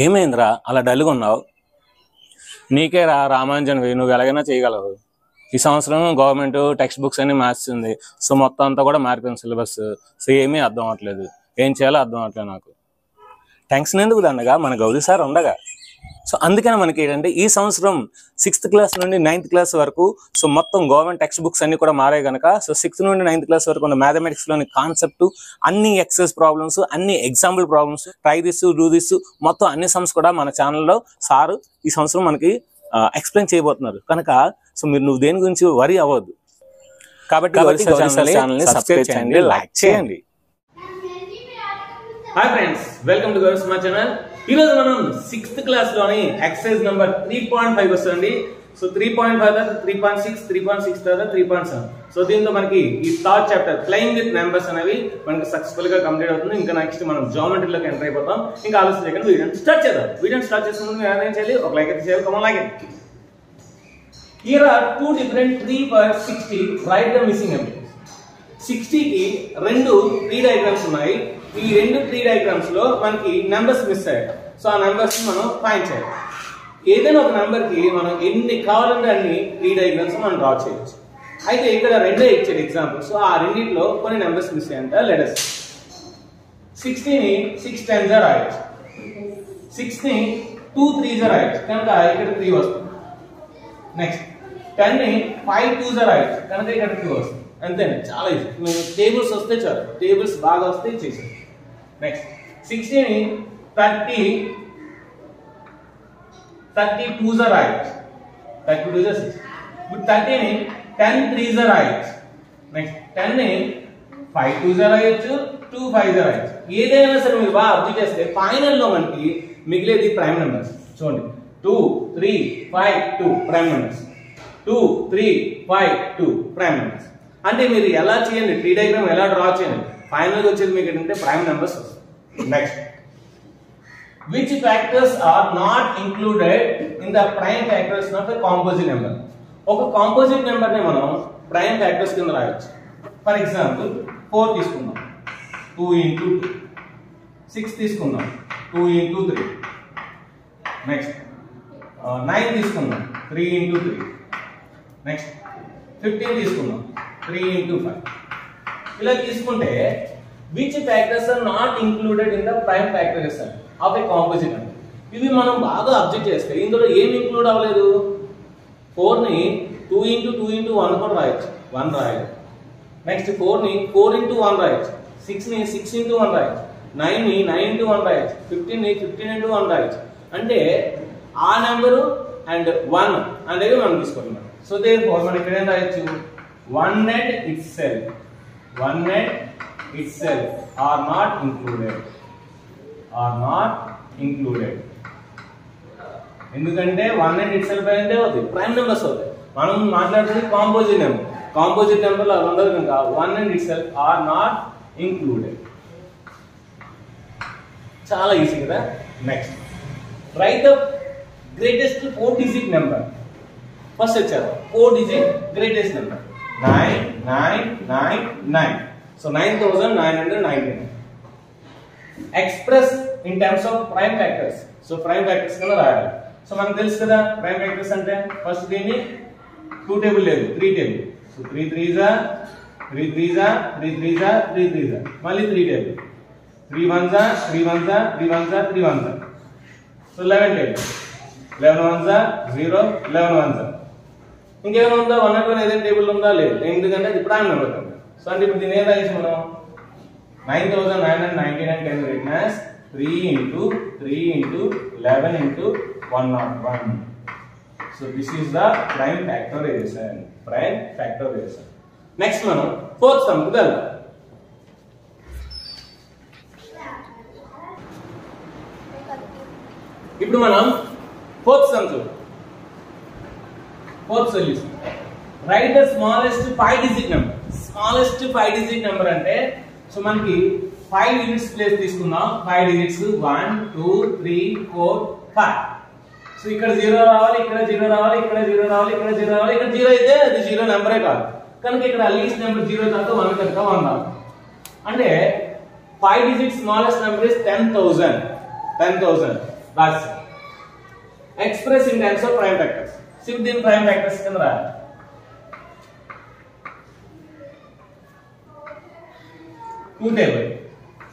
ఏమైందిరా అలా డల్గా ఉన్నావు? నీకే రామాంజన్వి, నువ్వు ఎలాగైనా చేయగలవు. ఈ సంవత్సరం గవర్నమెంట్ టెక్స్ట్ బుక్స్ అన్ని మార్చింది. సో మొత్తం అంతా కూడా మారిపోయింది సిలబస్. సో ఏమీ అర్థం అవ్వట్లేదు, ఏం చేయాలో అర్థం అవ్వట్లేదు నాకు. టెన్షన్ ఎందుకు దండగా, మన గౌరీ సార్ ఉండగా. సో అందుకని మనకి ఏంటంటే ఈ సంవత్సరం 6th క్లాస్ నుండి 9th క్లాస్ వరకు సో మొత్తం గవర్నమెంట్ టెక్స్ట్ బుక్స్ అన్ని కూడా మారాయి కనుక సో 6th నుండి 9th క్లాస్ వరకు ఉన్న మ్యాథమెటిక్స్లోని కాన్సెప్ట్, అన్ని ఎక్సైజ్ ప్రాబ్లమ్స్, అన్ని example problems, try this do this మొత్తం అన్ని సమ్స్ కూడా మన ఛానల్లో సారు ఈ సంవత్సరం మనకి ఎక్స్ప్లెయిన్ చేయబోతున్నారు కనుక సో నువ్వు దేని గురించి వరి అవ్వద్దు. కాబట్టి ఛానల్ని సబ్స్క్రైబ్ చేయండి, లైక్ చేయండి. Hi friends, welcome to Gauri smart channel. ఈ రోజు మనం 6th క్లాస్ లోని ఎక్సర్సైజ్ నెంబర్ 3.5 వస్తుంది. సో 3.5 తర్వాత 3.6, 3.6 తర్వాత 3.7. సో దీంతో మనకి ఈ third chapter playing with numbers అనేవి మనకి సక్సెస్ఫుల్ గా కంప్లీట్ అవుతుంది. ఇంకా నెక్స్ట్ మనం జామెట్రీలోకి ఎంటర్ అయిపోతాం. ఇంకా ఆలోచన చేయకుండా వీడియోని స్టార్ట్ చేద్దాం. వీడియోని స్టార్ట్ చేసే ముందు మీరు ఏం చేయాలి, ఒక లైక్ అయితే చేయాలి. Come on like it. Here are two different 3 per 60. Write the missing numbers. 60 కి రెండు 3 డయాగ్రామ్స్ ఉన్నాయి. ఈ రెండు 3 డయాగ్రామ్స్ లో మనకి నెంబర్స్ మిస్ అయ్యాయి. సో ఆ నెంబర్స్ మనం ఫైండ్ చేయాలి. ఏదైనా ఒక నెంబర్ కి మనం ఎన్ని కావాలంటే అన్ని 3 డయాగ్రామ్స్ మనం డ్రా చేయొచ్చు. అయితే ఇక్కడ రెండే ఇచ్చాడు ఎగ్జాంపుల్. సో ఆ రెండిట్లో కొన్ని నెంబర్స్ మిస్ అయ్యాయంట. లెట్ us 60 ని 6 times రాయొచ్చు. 6 ని 2 3s రాయొచ్చు కనుక ఇక్కడ 3 వస్తుంది. నెక్స్ట్ 10 ని 5 2s రాయొచ్చు కనుక ఇక్కడ 2 వస్తుంది. అంతేనే, చాలా ఈజీ. టేబుల్స్ వస్తే చాలు, టేబుల్స్ బాగా వస్తే చేసాం. నెక్స్ట్ 60 ని 32s రాయొచ్చు. 32s 6. ఇప్పుడు 30 ని 10 3s రాయొచ్చు. నెక్స్ట్ 10 ని 5 2s రాయొచ్చు, 2 5s రాయొచ్చు. ఏదైనా సరే మీరు బాగా అబ్జర్వ్ చేస్తే ఫైనల్ లో మనకి మిగిలేది ప్రైమ్ నెంబర్స్. చూడండి, 2 3 5 2 ప్రైమ్ నెంబర్స్, 2 3 5 2 ప్రైమ్ నెంబర్స్. అంటే మీరు ఎలా చేయండి, 3 డయాగ్రామ్ ఎలా డ్రా చేయండి, ఫైనల్ గా వచ్చేది మీకు ఏంటంటే ప్రైమ్ నెంబర్స్ వస్తాయి. Next, which factors are not included in the prime factors of a composite number? ఒక కాంపోజిట్ నెంబర్ ని మనం ప్రైమ్ ఫ్యాక్టర్స్ కింద రాయొచ్చు. ఫర్ ఎగ్జాంపుల్ 4 తీసుకుందాం, 2 into 2. 6 తీసుకుందాం, 2 into 3. నెక్స్ట్ 9 తీసుకుందాం, 3 into 3. నెక్స్ట్ 15 తీసుకుందాం, 3 into 5. ఇలా తీసుకుంటే which factors are not included in the prime factors of a composite number? ఇవి మనం బాగా అబ్జర్వ్ చేస్తే ఇందులో ఏం ఇంక్లూడ్ అవ్వలేదు. 4 ని 2 into 2 into 1 కూడా రాయొచ్చు, 1 రాయాలి. నెక్స్ట్ 4 ని 4 into 1 రాయొచ్చు, 6 ని 6 into 1 రాయొచ్చు, 9 ని 9 into 1 రాయొచ్చు, 15 ని 15 into 1 రాయొచ్చు. అంటే ఆ నెంబరు అండ్ 1 అనేవి మనం తీసుకుంటున్నాం. సో దేర్ఫోర్ మనం ఇక్కడ ఏం రాయొచ్చు, 1 net itself are not included. ఎందుకంటే 1 net itself అంటే అవుతుంది ప్రైమ్ నెంబర్స్ అవుతాయి. మనం మాట్లాడుతుంది కాంపోజిట్ నెంబర్. కాంపోజిట్ నెంబర్లో అవి ఉండదు కనుక 1 net itself are not included. చాలా ఈజీ కదా. Next, right the greatest 4-digit number. First వచ్చారు 4-digit greatest number 9999. So 9999. Express in terms of prime factors. So prime factors కింద రాయాలి. సో మనకు తెలుసు కదా ప్రైమ్ ఫ్యాక్టర్స్ అంటే ఫస్ట్ దీన్ని 2 టేబుల్ లేదు, 3 table. So 3 3s 3 3s 3 3s 3 3s మళ్ళీ 3 table, 3 1s 3 1s 3 1s 3 1s. So 11 table, 11 1s 0 11 1s. ఇంకేమైనా ఉందా, 1 అంటే ఏదైనా టేబుల్ ఉందా? లేదు, ఎందుకంటే అది ప్రైమ్ నెంబర్ కనుక. సో అంటే ఇప్పుడు దీని ఏం రాయొచ్చు మనం, 9999 can be written as 3 into 3 into 11 into 101. So this is the prime factorization. Next మనం fourth sum కు వెళ్దాం. ఇప్పుడు మనం fourth sum చూద్దాం. Fourth solution. Write the smallest 5-digit number. Smallest 5-digit number అంటే సో మనకి 5 యూనిట్స్ ప్లేస్ తీసుకుందాం. 5 digits 1 2 3 4 5. So ఇక్కడ 0 రావాలి, ఇక్కడ 0 రావాలి, ఇక్కడ 0 రావాలి, ఇక్కడ 0 రావాలి. ఇక్కడ 0 అయితే అది 0 నెంబరే కాదు కనుక ఇక్కడ లీస్ట్ నెంబర్ 0 తర్వాత 1 కనుక 1 రావాలి. అంటే 5 digit smallest number is 10,000. రాసి express in terms of prime factors. Shift in prime factors కింద రాయాలి. 2 table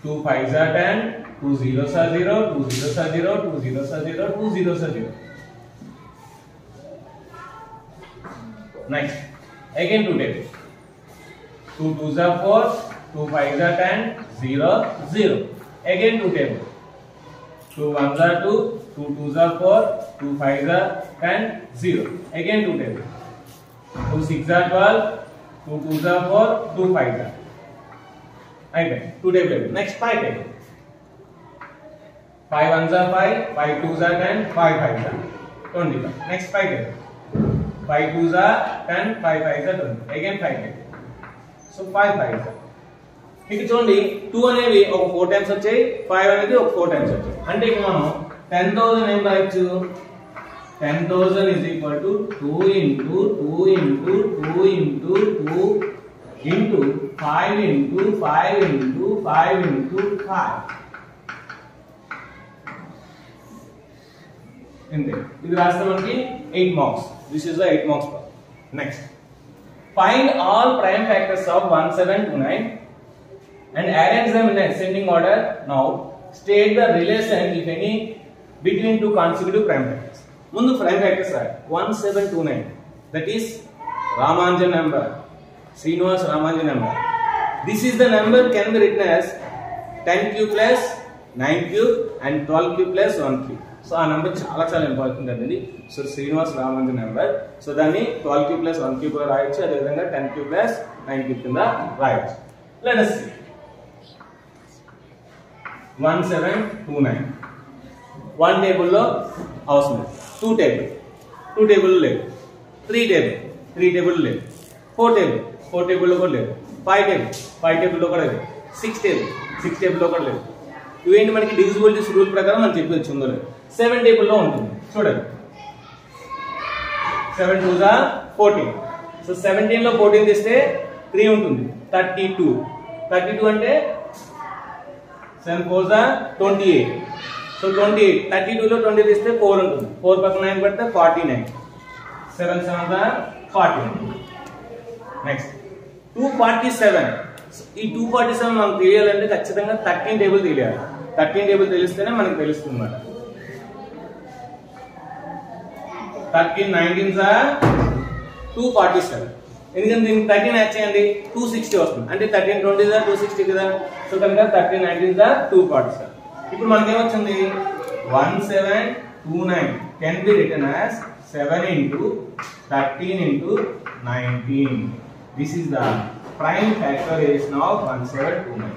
2 5s are 10, 2 zeros are 0, 2 zeros are 0, 2 zeros are 0, 2 zeros are 0. Next, again 2 table 2 2s are 4, 2 5s are 10, 0 0. Again 2 table 2 1s are 2, 2 2s are 4, 2 5s are 10, 0. Again 2 table 2 6s are 12, 2 2s are 4, 2 5s are. Okay, 2 table. Next 5 table 5 1s are 5, 5 2s are 10, 5 5s are 20. Next 5 table 5 2s are 10, 5 5s are 20. Again 5 table. So 5 5s are. ఇక్కడ చూడండి 2 అనేవి ఒక 4 times వచ్చాయి, 5 అనేది ఒక 4 times వచ్చాయి. అంటే ఇక్కడ మనం 10,000 ఏం రాయొచ్చు? 10,000 is equal to 2 into 2 into 2 into 2 into 5 into 5 into 5 into 5. ఇంతే. ఇది రాస్తే మనకి 8 marks. This is the 8 marks problem. Next, find all prime factors of 1729 and arrange them in ascending order. Now state the relation, if any, between two consecutive prime factors. ముందు prime factors are 1729, that is Ramanujan number, Srinivas Ramanujan number. This is the number can be written as 10 cube plus 9 cube and 12 cube plus 1 cube. So ఆ number చాలా చాలా important అండి. So Srinivas Ramanujan number. So దాన్ని 12 cube plus 1 cube గా రాయొచ్చు, అదే విధంగా 10 cube plus 9 cube కింద రాయొచ్చు. Let us see 1729 1 టేబుల్ లో అవసరం, 2 టేబుల్ 2 టేబుల్ లేవు, 3 టేబుల్ లేవు, 4 టేబుల్ లో కూడా లేవు, 5 టేబుల్ లో కూడా లేవు, 6 టేబుల్ లో కూడా లేవు. ఇవేంటి మనకి డివిజిబిలిటీస్ రూల్ ప్రకారం మనం చెప్పొచ్చు ఉందో లేదు. 7 టేబుల్ లో ఉంటుంది చూడండి, 7 2s are 14. సో 17 లో 14 తీస్తే 3 ఉంటుంది, 32 అంటే 7 4s are 28. సో 28 32 లో 20 తీస్తే 4 ఉంటుంది, 4 పక్కన 9 పెడితే 49, 7 7s are 40. నెక్స్ట్ 247. ఈ 247 మనం తెలియాలంటే ఖచ్చితంగా 13 టేబుల్ తెలియాలి. 13 టేబుల్ తెలిస్తేనే మనకు తెలుస్తుంది అన్నమాట. 13 19s are 247. ఎందుకంటే దీనికి 13 యాడ్ చేయండి 260 వస్తుంది, అంటే 13 20s are 260 కదా. సో కనుక 13 19s are 247. ఇప్పుడు మనకి ఏమొచ్చింది 1729 can be written as 7 into 13 into 19. This is the prime factorization of 1729.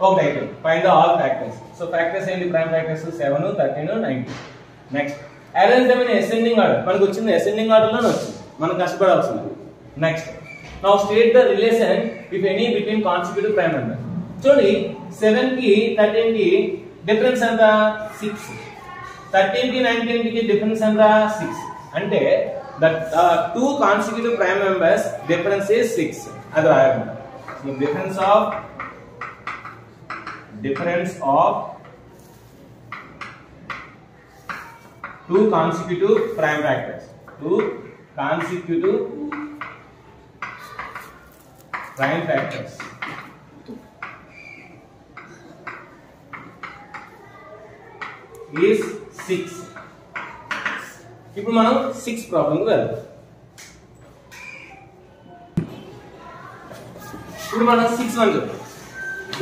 Okay, find the all factors. So factors ఏంటి? prime factors 7 13 19. Next, arrange them in ascending order. మనకు వచ్చింది ascending order లోనే వచ్చింది, మనం కష్టపడాల్సింది. Next, now state the relation, if any, between consecutive prime numbers. చూడండి 7 కి 13 కి difference ఎంత? 6. 13 కి 19 కి డిఫరెన్స్ ఎంత? 6. అంటే that two consecutive prime numbers difference is 6. అది రాయాలి. So difference of two consecutive prime factors. Two consecutive prime factors is 6. ఇప్పుడు మనం 6 ప్రాబ్లం వెళ్దాం. ఇప్పుడు మనం 6 1 చూద్దాం.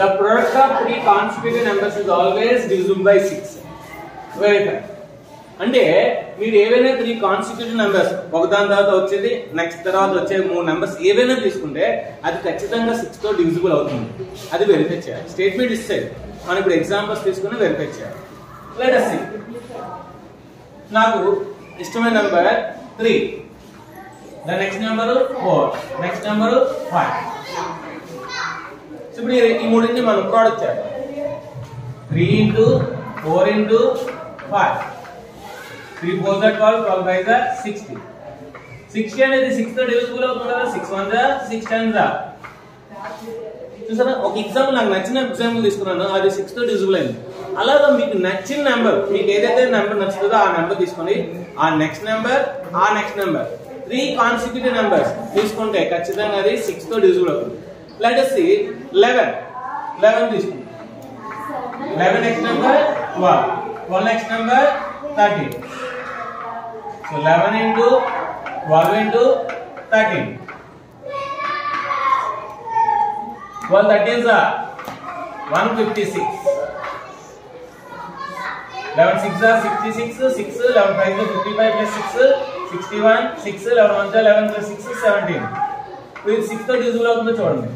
The product of three consecutive numbers is always divisible by 6. Verify. అంటే మీరు ఏవైనా 3 కాన్సిక్యూటివ్ నెంబర్స్ ఒకదాని తర్వాత వచ్చేది నెక్స్ట్ తర్వాత వచ్చే 3 నెంబర్స్ ఏవైనా తీసుకుంటే అది ఖచ్చితంగా 6 తో డివిజిబుల్ అవుతుంది. అది వెరిఫై చేయాలి. స్టేట్మెంట్ ఇస్తాడు, మనం ఇప్పుడు ఎగ్జాంపుల్స్ తీసుకుని వెరిఫై చేయాలి. Let us see. నాకు ఇష్టమైన number 3, the next number 4, next number 5. ఇప్పుడు ఈ మూడింటిని మనం ప్రోడక్ట్ చేద్దాం. 3 into 4 into 5. 3 4s are 12, 12 5s are 60. 60 అనేది 6 తో డివిజిబుల్ అవుతుంది కదా. 6 1s are 6 10s are. చూసారా, ఒక ఎగ్జాంపుల్ నాకు నచ్చిన ఎగ్జాంపుల్ తీసుకున్నాను, అది 6 తో డివిజిబుల్ అయింది. అలాగా మీకు నచ్చిన నెంబర్, మీకు ఏదైతే నెంబర్ నచ్చుతుందో ఆ నెంబర్ తీసుకొని ఆ నెక్స్ట్ నెంబర్ 3 కాన్సిక్యూటివ్ నెంబర్స్ తీసుకుంటే ఖచ్చితంగా అది 6 తో డివిజిబుల్ అవుతుంది. లెట్ us see 11 తీసుకుంటాం. 11 next number 12 next number 13. So 11 into 12 into 13. 12 13s are 156. 11 6 are 66, 6 11 5 are 55 plus 6 61, 6 11 1 11 plus 6 17. ఇది 6 తో డివిజిబుల్ అవుతుందో చూడండి.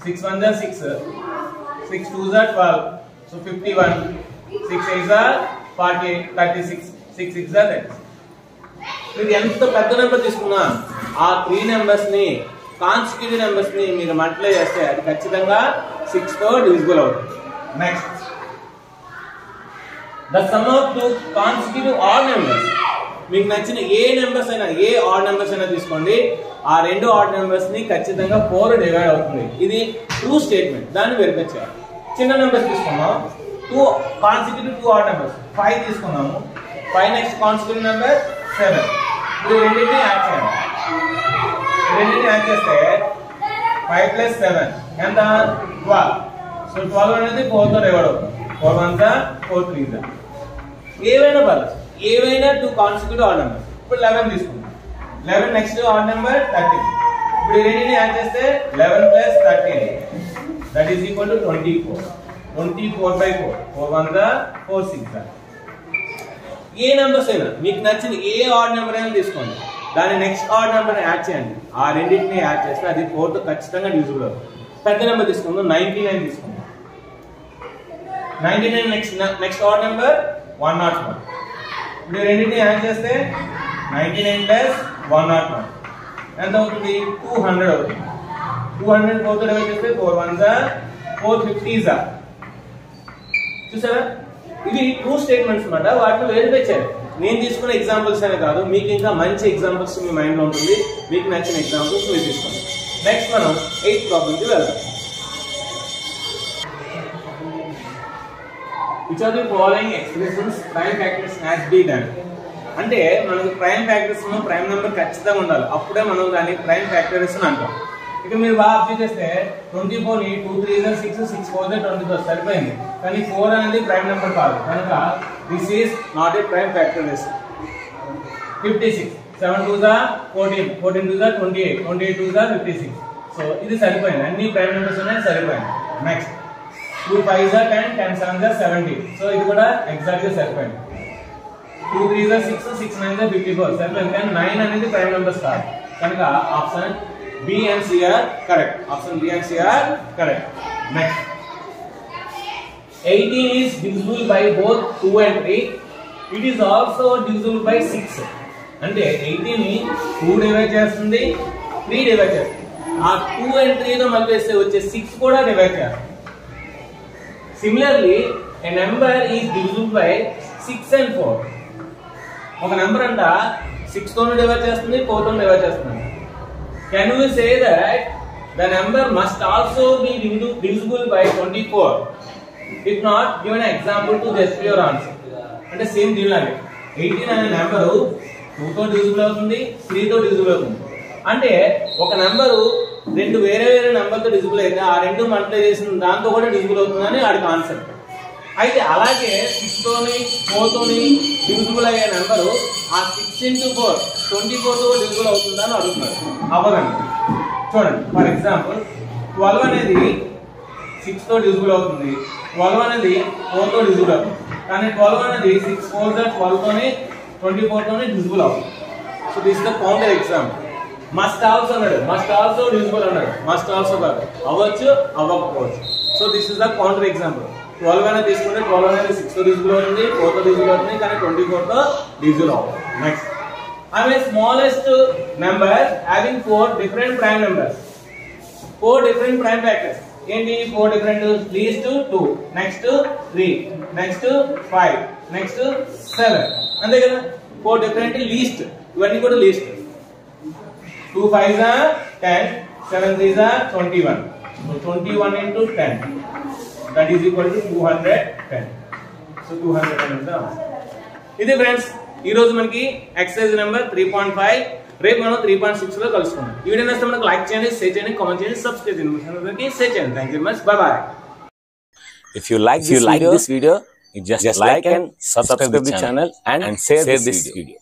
6 1 are 6, 6 2s are 12, so 51, 6 8s are 48, 36, 6 6s are 30. మీరు ఎంత పెద్ద నెంబర్ తీసుకున్నా ఆ 3 నెంబర్స్ ని కాన్సిక్యూటివ్ నెంబర్స్ ని మీరు మల్టిప్లై చేస్తే అది ఖచ్చితంగా 6 తో డివిజిబుల్ అవుతుంది. Next the sum of 2 consecutive odd numbers. మీకు నచ్చిన ఏ నెంబర్స్ అయినా, ఏ ఆడ్ నెంబర్స్ అయినా తీసుకోండి, ఆ రెండు ఆడ్ నెంబర్స్ ని ఖచ్చితంగా 4 డివైడ్ అవుతుంది. ఇది ట్రూ స్టేట్మెంట్. దాన్ని వెరిఫై చేయాలి. చిన్న నెంబర్స్ తీసుకున్నాం, 2 కాన్సిక్యూటివ్ 2 ఆడ్ నెంబర్స్ 5 తీసుకున్నాము. 5 నెక్స్ట్ కాన్సిక్యూటివ్ నెంబర్ 7. ఇప్పుడు రెండింటిని యాడ్ చేయాలి. రెండింటిని యాడ్ చేస్తే 5 plus 7 ఎంత 12. సో 12 అనేది 4 తో డివైడ్ అవుతుంది. 4 1s are 4 3s are. ఏవైనా పర్లేదు, ఏవైనా 2 కాన్సిక్యూటివ్ ఆడ్ నెంబర్స్. ఇప్పుడు 11 తీసుకుందాం. 11 నెక్స్ట్ ఆడ్ నెంబర్ 13. ఇప్పుడు రెండింటిని యాడ్ చేస్తే 11 plus 13 that is equal to 24. 24/4. 4 1s are 4 6s are. A numbers అయినా మీకు నచ్చిన ఏ ఆడ్ నెంబర్ అయినా తీసుకోండి, దాని నెక్స్ట్ ఆడ్ నెంబర్ యాడ్ చేయండి. ఆ రెండింటిని యాడ్ చేస్తే అది 4 తో ఖచ్చితంగా డివిజిబుల్ అవుతుంది. పెద్ద నెంబర్ తీసుకుందాం, 99 తీసుకుందాం. 99 నెక్స్ట్ ఆడ్ నెంబర్ 101. ఇప్పుడు రెండింటిని యాడ్ చేస్తే 99 plus 101 ఎంత అవుతుంది 200 అవుతుంది. 200 4 తో డివైడ్ చేస్తే 4 1s are 4 50s are. చూసారా, ఇవి ట్రూ స్టేట్మెంట్స్ అన్నమాట. వాటిని వెరిఫై చేయాలి. నేను తీసుకున్న ఎగ్జాంపుల్స్ అనే కాదు, మీకు ఇంకా మంచి ఎగ్జాంపుల్స్ మీ మైండ్ లో ఉంటుంది. మీకు నచ్చిన ఎగ్జాంపుల్స్ మీరు తీసుకోండి. నెక్స్ట్ మనం 8th ప్రాబ్లం కి వెళ్దాం. Which of the following expressions prime factors has be done? అంటే మనకి ప్రైమ్ ఫ్యాక్టర్స్ ప్రైమ్ నెంబర్ ఖచ్చితంగా ఉండాలి, అప్పుడే మనం దాన్ని ప్రైమ్ ఫ్యాక్టర్స్ అని అంటాం. ఇక మీరు బాగా అబ్జర్వ్ చేస్తే 24 ని 2 3s are 6, 6 4s are 24 సరిపోయింది. కానీ 4 అనేది ప్రైమ్ నెంబర్ కాదు కనుక this is not a prime factor. 56 7 2s are 14, 14 2s are 28, 28 2s are 56. So ఇది సరిపోయింది, అన్ని ప్రైమ్ నెంబర్స్ ఉన్నాయి, సరిపోయింది. Next 2 5s are 10, 10 7s are 70. So ఇది కూడా ఎగ్జాక్ట్ గా సరిపోయింది. 2 3s are 6, 6 9s are 54 సరిపోయింది. కానీ 9 అనేది ప్రైమ్ నెంబర్స్ కాదు కనుక option B and C are correct. Option B and C are correct. Next, 18 is divisible by both 2 and 3. It is also divisible by 6. అంటే 18 ని 2 డివైడ్ చేస్తుంది, 3 డివైడ్ చేస్తుంది. ఆ 2 and 3 తో మల్టిప్లై వచ్చే 6 కూడా డివైడ్ చేస్తుంది. Similarly, a number is divisible by 6 and 4. ఒక నెంబర్ అంట 6 తో డివైడ్ చేస్తుంది, 4 తో డివైడ్ చేస్తుంది. Can we say that the number must also be divisible by 24? If not, give an example to justify your answer. అంటే same దీనిలాగే 18 అనే number 2 తో divisible అవుతుంది, 3 తో డివిజిబుల్ అవుతుంది. అంటే ఒక నెంబరు రెండు వేరే వేరే నెంబర్ తో డివిజిబుల్ అయితే ఆ రెండు మల్టిప్లై చేసిన దాంతో కూడా డివిజిబుల్ అవుతుందని వాడి కాన్సెప్ట్. అయితే అలాగే 6 తోని 4 తోని డివిజిబుల్ అయ్యే నెంబరు ఆ 6 into 4 24 తో డివిజిబుల్ అవుతుందని అడుగుతున్నారు. అవ్వదండి. చూడండి, ఫర్ ఎగ్జాంపుల్ 12 అనేది 6 తో డివిజిబుల్ అవుతుంది, 12 అనేది 4 తో డివిజిబుల్ అవుతుంది. కానీ 12 అనేది 6 4s are 12 తోని 24 తోని డివిజిబుల్ అవుతుంది. So this the counter example. Must also అన్నాడు, మస్ట్ ఆల్సో డివిజిబుల్ అన్నాడు, మస్ట్ ఆల్సో కాదు, అవ్వచ్చు అవ్వకపోవచ్చు. So this is the counter example. 12 అనేది తీసుకుంటే 12 అనేది 6 తో డివిజిబుల్ అవుతుంది, 4 తో డివిజిబుల్ అవుతుంది, కానీ 24 తో డివిజిబుల్ అవుతుంది. Next, I have a smallest number having 4 different prime numbers. 4 different prime factors. ఏంటి 4 different? Least 2, next 3, next 5, next 7. అంతే కదా, 4 different least. ఇవన్నీ కూడా least. 2 5s are 10, 7 3s are 21. So 21 into 10. That is equal to 210. So 200 అనేది ఇదే friends ఈ రోజు మనకి ఎక్సర్సైజ్ నెంబర్ 3.5 రేపు మనం 3.6 లో కలుసుకుందాం. ఈ వీడియో నచ్చితే మనకు లైక్ చేయండి, షేర్ చేయండి, కామెంట్ చేయండి, సబ్స్క్రైబ్ చేయండి, షేర్ చేయండి. Thank you very much. By by. If you like this video, you just like and subscribe the channel and share this video.